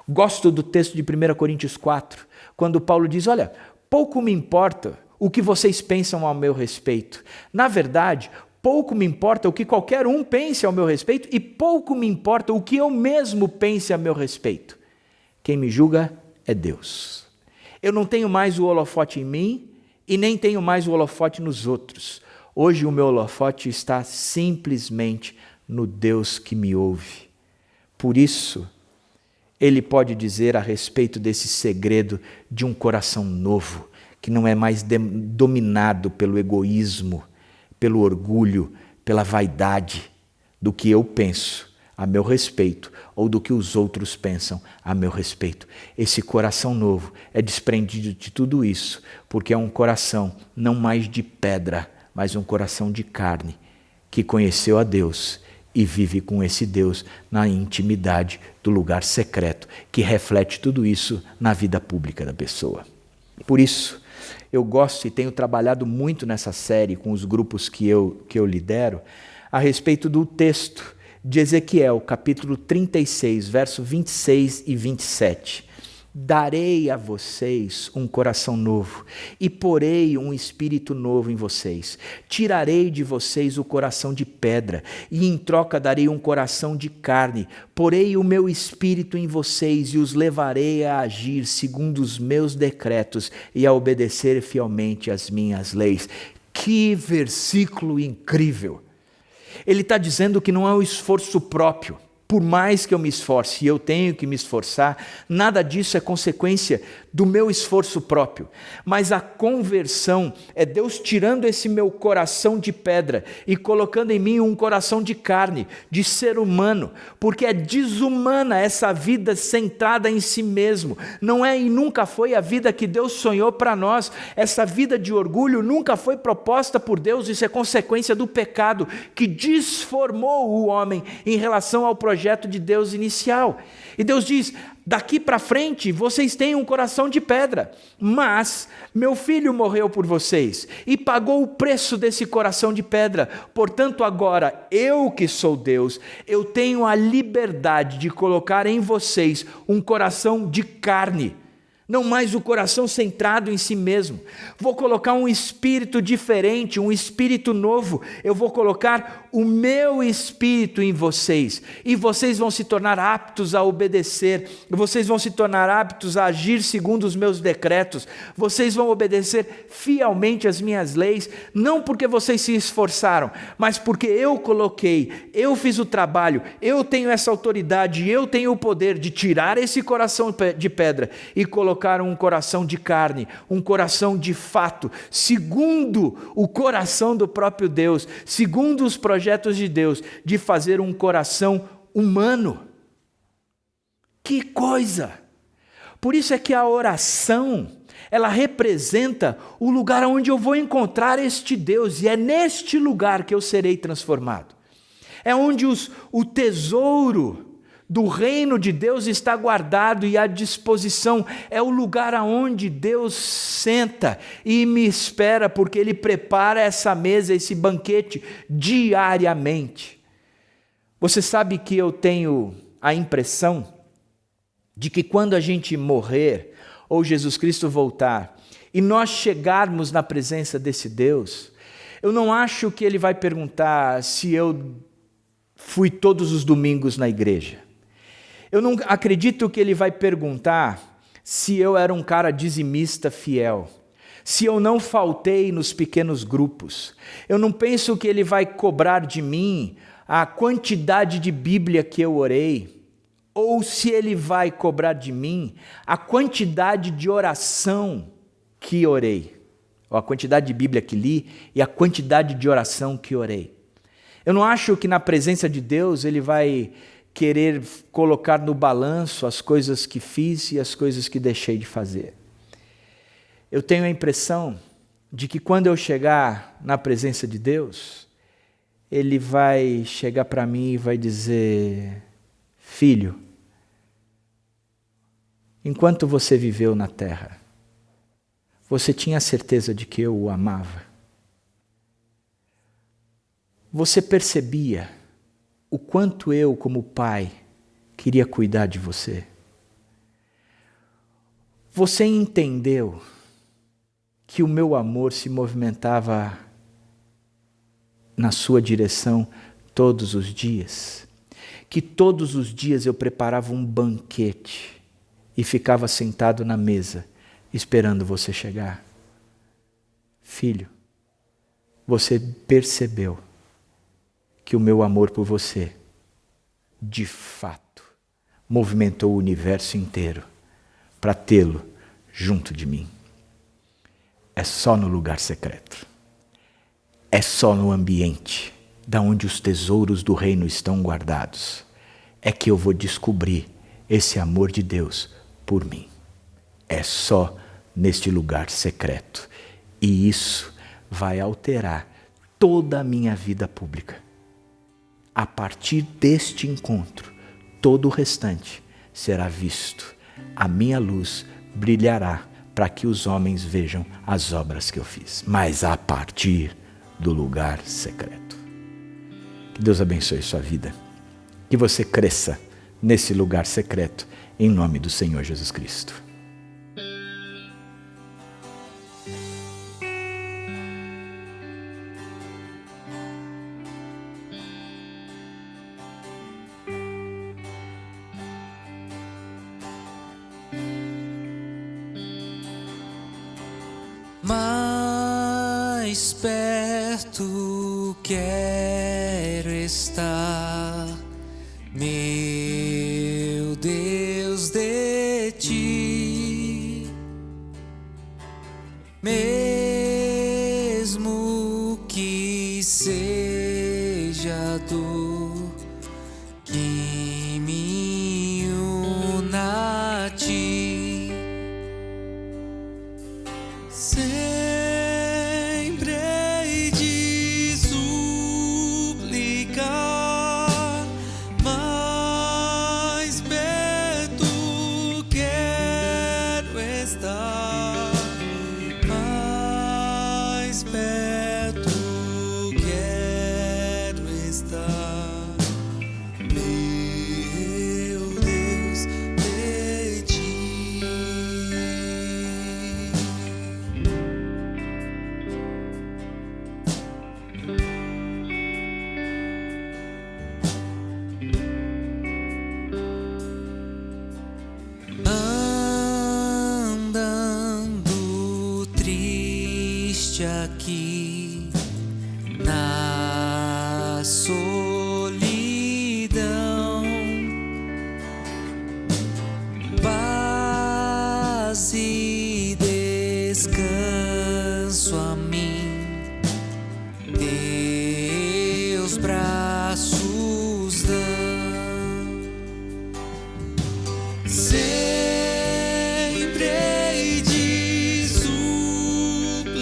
Gosto do texto de 1 Coríntios 4, quando Paulo diz, olha, pouco me importa o que vocês pensam ao meu respeito. Na verdade, pouco me importa o que qualquer um pense ao meu respeito e pouco me importa o que eu mesmo pense a meu respeito. Quem me julga é Deus. Eu não tenho mais o holofote em mim e nem tenho mais o holofote nos outros. Hoje o meu holofote está simplesmente no Deus que me ouve. Por isso, ele pode dizer a respeito desse segredo de um coração novo, que não é mais dominado pelo egoísmo, pelo orgulho, pela vaidade do que eu penso a meu respeito ou do que os outros pensam a meu respeito. Esse coração novo é desprendido de tudo isso, porque é um coração não mais de pedra, mas um coração de carne, que conheceu a Deus e vive com esse Deus na intimidade do lugar secreto, que reflete tudo isso na vida pública da pessoa. Por isso, eu gosto e tenho trabalhado muito nessa série com os grupos que eu lidero, a respeito do texto de Ezequiel, capítulo 36, verso 26 e 27. Darei a vocês um coração novo e porei um espírito novo em vocês. Tirarei de vocês o coração de pedra e em troca darei um coração de carne. Porei o meu espírito em vocês e os levarei a agir segundo os meus decretos e a obedecer fielmente às minhas leis. Que versículo incrível! Ele está dizendo que não é o esforço próprio. Por mais que eu me esforce e eu tenho que me esforçar, nada disso é consequência do meu esforço próprio. Mas a conversão é Deus tirando esse meu coração de pedra e colocando em mim um coração de carne, de ser humano, porque é desumana essa vida centrada em si mesmo. Não é e nunca foi a vida que Deus sonhou para nós. Essa vida de orgulho nunca foi proposta por Deus, isso é consequência do pecado que desformou o homem em relação ao projeto de Deus inicial. E Deus diz, daqui para frente vocês têm um coração de pedra, mas meu filho morreu por vocês e pagou o preço desse coração de pedra. Portanto, agora eu que sou Deus, eu tenho a liberdade de colocar em vocês um coração de carne. Não mais o coração centrado em si mesmo. Vou colocar um espírito diferente, um espírito novo. Eu vou colocar o meu espírito em vocês. E vocês vão se tornar aptos a obedecer. Vocês vão se tornar aptos a agir segundo os meus decretos. Vocês vão obedecer fielmente às minhas leis. Não porque vocês se esforçaram, mas porque eu coloquei, eu fiz o trabalho, eu tenho essa autoridade, eu tenho o poder de tirar esse coração de pedra e colocar um coração de carne, um coração de fato, segundo o coração do próprio Deus, segundo os projetos de Deus, de fazer um coração humano. Que coisa! Por isso é que a oração, ela representa o lugar onde eu vou encontrar este Deus, e é neste lugar que eu serei transformado. É onde o tesouro do reino de Deus está guardado e à disposição. É o lugar aonde Deus senta e me espera, porque Ele prepara essa mesa, esse banquete diariamente. Você sabe que eu tenho a impressão de que quando a gente morrer, ou Jesus Cristo voltar, e nós chegarmos na presença desse Deus, eu não acho que Ele vai perguntar se eu fui todos os domingos na igreja. Eu não acredito que Ele vai perguntar se eu era um cara dizimista fiel, se eu não faltei nos pequenos grupos. Eu não penso que Ele vai cobrar de mim a quantidade de Bíblia que eu orei, ou se Ele vai cobrar de mim a quantidade de oração que orei, ou a quantidade de Bíblia que li e a quantidade de oração que orei. Eu não acho que na presença de Deus Ele vai querer colocar no balanço as coisas que fiz e as coisas que deixei de fazer. Eu tenho a impressão de que quando eu chegar na presença de Deus, Ele vai chegar para mim e vai dizer: filho, enquanto você viveu na terra, você tinha certeza de que eu o amava? Você percebia o quanto eu, como pai, queria cuidar de você? Você entendeu que o meu amor se movimentava na sua direção todos os dias? Que todos os dias eu preparava um banquete e ficava sentado na mesa, esperando você chegar? Filho, você percebeu que o meu amor por você, de fato, movimentou o universo inteiro para tê-lo junto de mim. É só no lugar secreto. É só no ambiente da onde os tesouros do reino estão guardados é que eu vou descobrir esse amor de Deus por mim. É só neste lugar secreto. E isso vai alterar toda a minha vida pública. A partir deste encontro, todo o restante será visto. A minha luz brilhará para que os homens vejam as obras que eu fiz. Mas a partir do lugar secreto. Que Deus abençoe sua vida. Que você cresça nesse lugar secreto, em nome do Senhor Jesus Cristo. Mais perto quero estar, meu Deus, de ti, mesmo que seja dor que me una a ti. Sempre hei de suplicar, mais perto quero estar, mais perto quero estar, meu Deus, de ti. Andando triste aqui na solidão, paz e descanso a mim teus braços dão. Sempre hei de suplicar,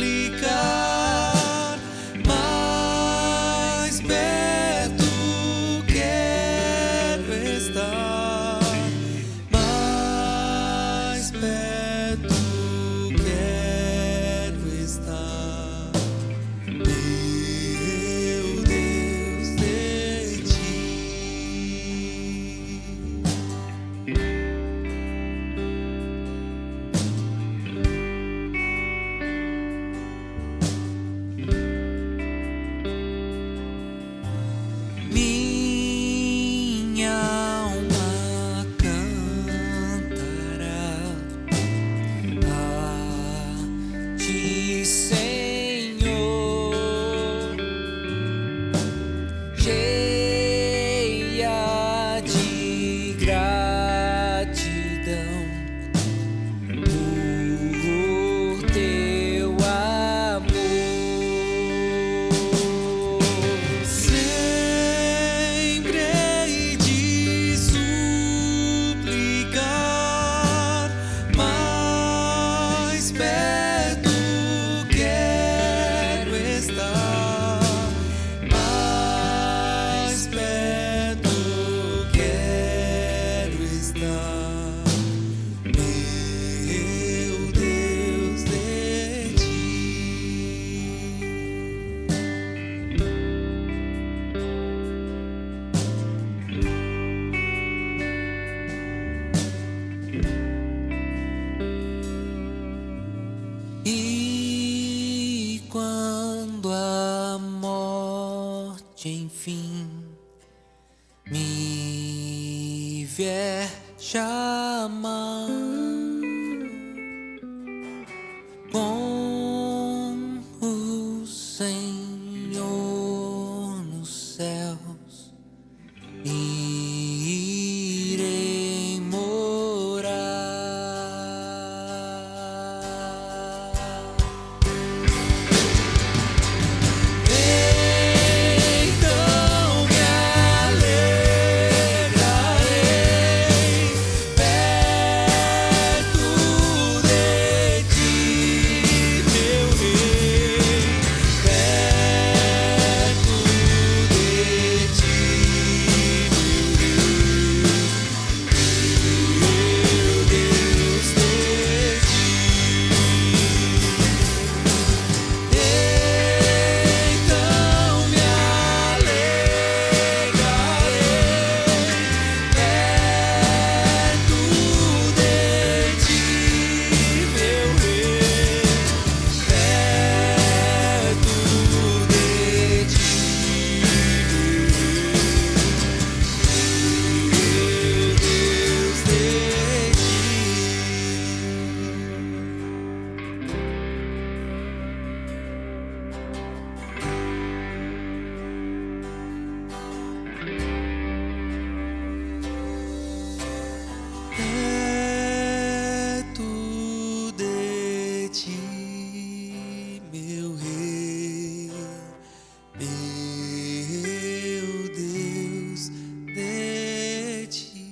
vier chamar com o Senhor nos céus, irei morar. Então me alegrarei perto de ti, meu rei, perto de ti, meu Deus, de ti. Então me alegrarei perto de ti, meu rei, perto de ti, meu Deus, de perto de ti, meu rei, meu Deus, de ti.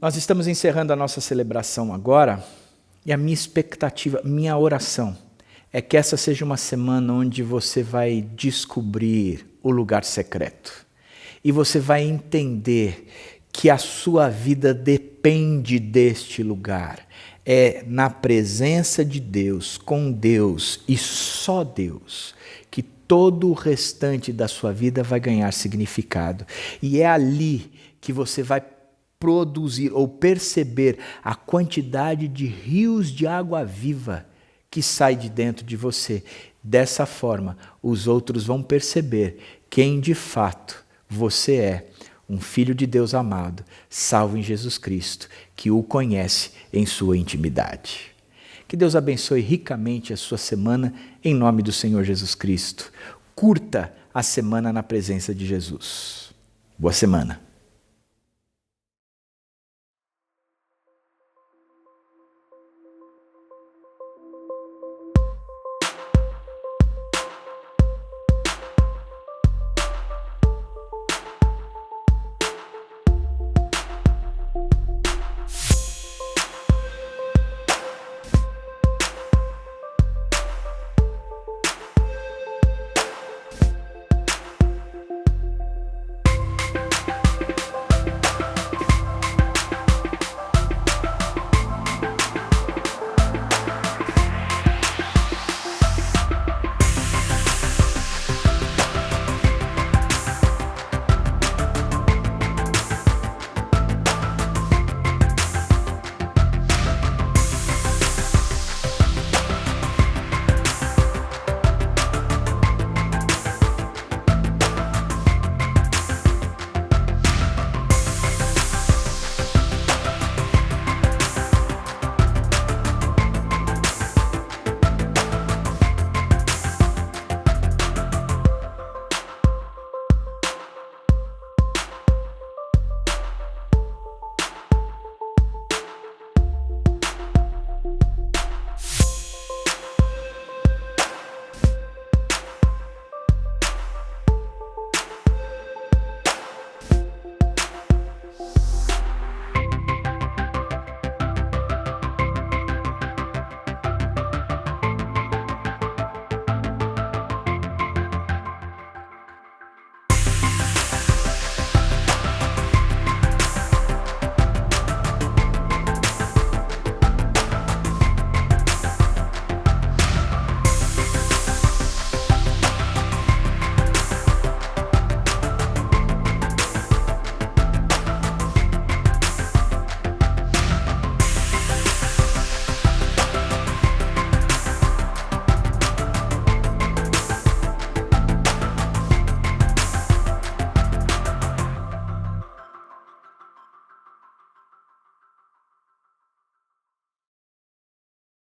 Nós estamos encerrando a nossa celebração agora, e a minha expectativa, minha oração, é que essa seja uma semana onde você vai descobrir o lugar secreto. E você vai entender que a sua vida depende deste lugar. É na presença de Deus, com Deus e só Deus, que todo o restante da sua vida vai ganhar significado. E é ali que você vai produzir ou perceber a quantidade de rios de água viva que sai de dentro de você. Dessa forma, os outros vão perceber quem de fato você é, um filho de Deus amado, salvo em Jesus Cristo, que o conhece em sua intimidade. Que Deus abençoe ricamente a sua semana, em nome do Senhor Jesus Cristo. Curta a semana na presença de Jesus. Boa semana.